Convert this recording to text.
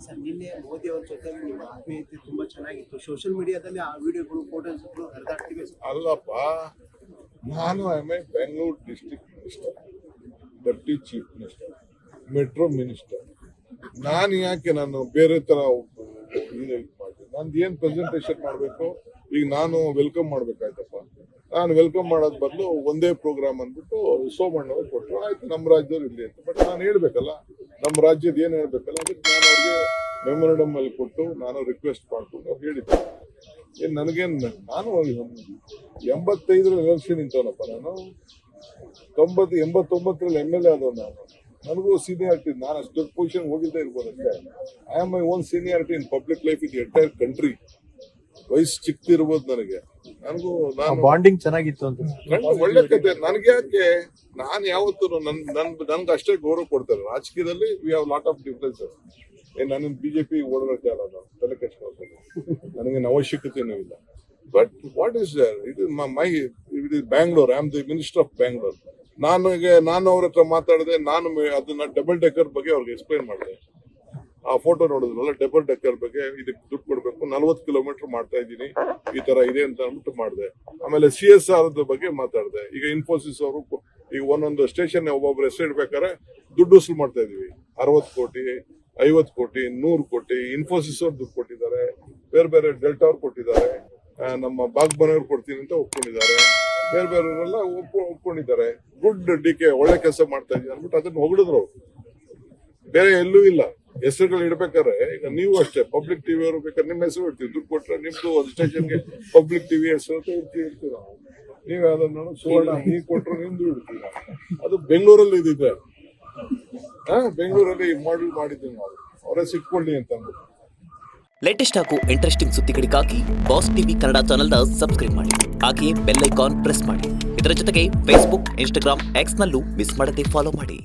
Sir ನಿನ್ನೆ ಮೋದಿ ಅವ್ರ ಜೊತೆ ನಿಮ್ಮ ಆತ್ಮೀಯತೆ ತುಂಬಾ ಚೆನ್ನಾಗಿತ್ತು. ಸೋಷಿಯಲ್ ಮೀಡಿಯಾದಲ್ಲಿ ಆ ವಿಡಿಯೋಗಳು ಫೋಟೋಸ್ಗಳು ಹರಿದಾಡ್ತಿವೆ ಸರ್. ಅಲ್ಲಪ್ಪ, ನಾನು Bengaluru district minister, deputy chief minister, metro minister. ನಾನು ಬೇರೆ ತರ ಮಾಡ್ತೀನಿ. ನಂದು ಏನ್ ಪ್ರೆಸೆಂಟೇಷನ್ ಮಾಡಬೇಕು, ಈಗ ನಾನು ವೆಲ್ಕಮ್ ಮಾಡ್ಬೇಕಾಯ್ತಪ್ಪ. ನಾನು ವೆಲ್ಕಮ್ ಮಾಡೋದ್ ಬದಲು ಒಂದೇ ಪ್ರೋಗ್ರಾಮ್ ಅಂದ್ಬಿಟ್ಟು ಸೋಮಣ್ಣ ಅವ್ರು ಕೊಟ್ಟರು, ಆಯ್ತು ನಮ್ಮ ರಾಜ್ಯದವ್ರು ಇಲ್ಲಿ ಅಂತ. ಬಟ್ ನಾನು ಹೇಳ್ಬೇಕಲ್ಲ, ನಮ್ಮ ರಾಜ್ಯದ ಏನ್ ಹೇಳ್ಬೇಕಲ್ಲ, ಅದಕ್ಕೆ ನಾನು ಅವ್ರಿಗೆ ಮೆಮೊರಂಡಮ್ ಅಲ್ಲಿ ಕೊಟ್ಟು ನಾನು ರಿಕ್ವೆಸ್ಟ್ ಮಾಡ್ಕೊಂಡು ಅವ್ರು ಹೇಳಿದ್ದೆ. ನನಗೇನ್, ನಾನು 85 ಎಲೆಕ್ಷನ್ ನಿಂತವನಪ್ಪ. ನಾನು 89 MLA ಆದವ್. ನನಗೂ ಸೀನಿಯಾರಿಟಿ, ನಾನು ಅಷ್ಟು ದೊಡ್ಡ ಪೊಸಿಷನ್ ಹೋಗಿದ್ದೇ ಇರ್ಬೋದು ಅಷ್ಟೇ. I am my own seniority in public life in entire country. ವಯಸ್ಸು ಚಿಕ್ಕದಿರ್ಬೋದು ನನಗೆ, ನನಗೂ ನಾನು ಬಾಂಡಿಂಗ್ ಚೆನ್ನಾಗಿತ್ತು ಅಂತ ಒಳ್ಳೆ ಕತೆ. ನನಗೆ ಯಾಕೆ, ನಾನು ಯಾವತ್ತೂ ನನ್ಗೆ ಅಷ್ಟೇ ಗೌರವ ಕೊಡ್ತಾರೆ. ರಾಜಕೀಯದಲ್ಲಿ we have lot of differences. ನನ್ನ ಬಿಜೆಪಿ ಓಡೋಕೆ ಅಲ್ಲ, ನಾನು ತಲೆ ಕೆಡ್ಸ್ಕೊಳ್ತೇನೆ, ನನಗೇನು ಅವಶ್ಯಕತೆನೂ ಇಲ್ಲ. ಬಟ್ ವಾಟ್ ಈಸ್ ಇದು Bangalore, I am the minister of Bangalore. ನಾನು ಅವ್ರ ಹತ್ರ ಮಾತಾಡಿದೆ, ನಾನು ಅದನ್ನ ಡಬಲ್ ಡೆಕ್ಕರ್ ಬಗ್ಗೆ ಅವ್ರಿಗೆ ಎಕ್ಸ್ಪ್ಲೈನ್ ಮಾಡಿದೆ. ಆ ಫೋಟೋ ನೋಡಿದ್ರಲ್ಲ, ಡಬಲ್ ಡೆಕ್ಕರ್ ಬಗ್ಗೆ ಇದಕ್ಕೆ ದುಡ್ಡು ಕೊಡ್ಬೇಕು, 40 ಕಿಲೋಮೀಟರ್ ಮಾಡ್ತಾ ಇದ್ದೀನಿ, ಈ ತರ ಇದೆ ಅಂತ ಅಂದ್ಬಿಟ್ಟು ಮಾಡಿದೆ. ಆಮೇಲೆ CSR ಬಗ್ಗೆ ಮಾತಾಡಿದೆ. ಈಗ ಇನ್ಫೋಸಿಸ್ ಅವರು ಈಗ ಒಂದೊಂದು ಸ್ಟೇಷನ್ ಒಬ್ಬೊಬ್ರು ಹೆಸರು ಇಡ್ಬೇಕಾದ್ರೆ ದುಡ್ಡು ವಸೂಲು ಮಾಡ್ತಾ ಇದೀವಿ. 60 ಕೋಟಿ, 50 ಕೋಟಿ, 100 ಕೋಟಿ ಇನ್ಫೋಸಿಸ್ ಅವ್ರು ದುಡ್ಡು ಕೊಟ್ಟಿದ್ದಾರೆ. ಬೇರೆ ಬೇರೆ ಡೆಲ್ಟಾ ಅವ್ರು ಕೊಟ್ಟಿದ್ದಾರೆ, ನಮ್ಮ ಬಾಗ್ಬನವ್ರು ಕೊಡ್ತೀನಿ ಅಂತ ಒಪ್ಕೊಂಡಿದ್ದಾರೆ, ಬೇರೆ ಬೇರೆಯವರೆಲ್ಲ ಒಪ್ಕೊಂಡಿದ್ದಾರೆ. ಗುಡ್ DK, ಒಳ್ಳೆ ಕೆಲಸ ಮಾಡ್ತಾ ಇದ್ದೀನಿ ಅಂದ್ಬಿಟ್ಟು ಅದನ್ನ ಹೊಗಳಿದ್ರು. ಬೇರೆ ಎಲ್ಲೂ ಇಲ್ಲ. ಹೆಸರುಗಳು ಇಡ್ಬೇಕಾದ್ರೆ ಈಗ ನೀವು ಅಷ್ಟೇ, ಪಬ್ಲಿಕ್ ಟಿವಿ ಅವರು ಬೇಕಾದ್ರೆ ನಿಮ್ಮ ಹೆಸರು ಇಡ್ತೀವಿ, ದುಡ್ಡು ಕೊಟ್ರೆ ನಿಮ್ದು ಒಂದು ಸ್ಟೇಷನ್ಗೆ ಪಬ್ಲಿಕ್ ಟಿವಿ ಹೆಸರು ಅಂತ ಇರ್ತೀವಿ ನಾವು. ನೀವು ಅದನ್ನ ಸುವರ್ಣ ನೀವು ಕೊಟ್ರೆ ನಿಮ್ದು ಇಡ್ತೀವಿ. ಅದು ಬೆಂಗಳೂರಲ್ಲಿ ಇದಿದೆ, ಬೆಂಗಳೂರಲ್ಲಿ ಮಾಡೆಲ್ ಮಾಡಿದ್ದೀವಿ ನಾವು, ಅವರೇ ಸಿಕ್ಕೊಳ್ಳಿ ಅಂತ ಅಂದ್ಬಿಟ್ಟು. ಲೇಟೆಸ್ಟ್ ಹಾಗೂ ಇಂಟ್ರೆಸ್ಟಿಂಗ್ ಸುದ್ದಿಗಳಿಗಾಗಿ ಬಾಸ್ ಟಿವಿ ಕನ್ನಡ ಚಾನೆಲ್ನ ಸಬ್ಸ್ಕ್ರೈಬ್ ಮಾಡಿ. ಹಾಗೆಯೇ ಬೆಲ್ ಐಕಾನ್ ಪ್ರೆಸ್ ಮಾಡಿ. ಇದರ ಜೊತೆಗೆ ಫೇಸ್ಬುಕ್, ಇನ್ಸ್ಟಾಗ್ರಾಮ್, ಎಕ್ಸ್ನಲ್ಲೂ ಮಿಸ್ ಮಾಡದೆ ಫಾಲೋ ಮಾಡಿ.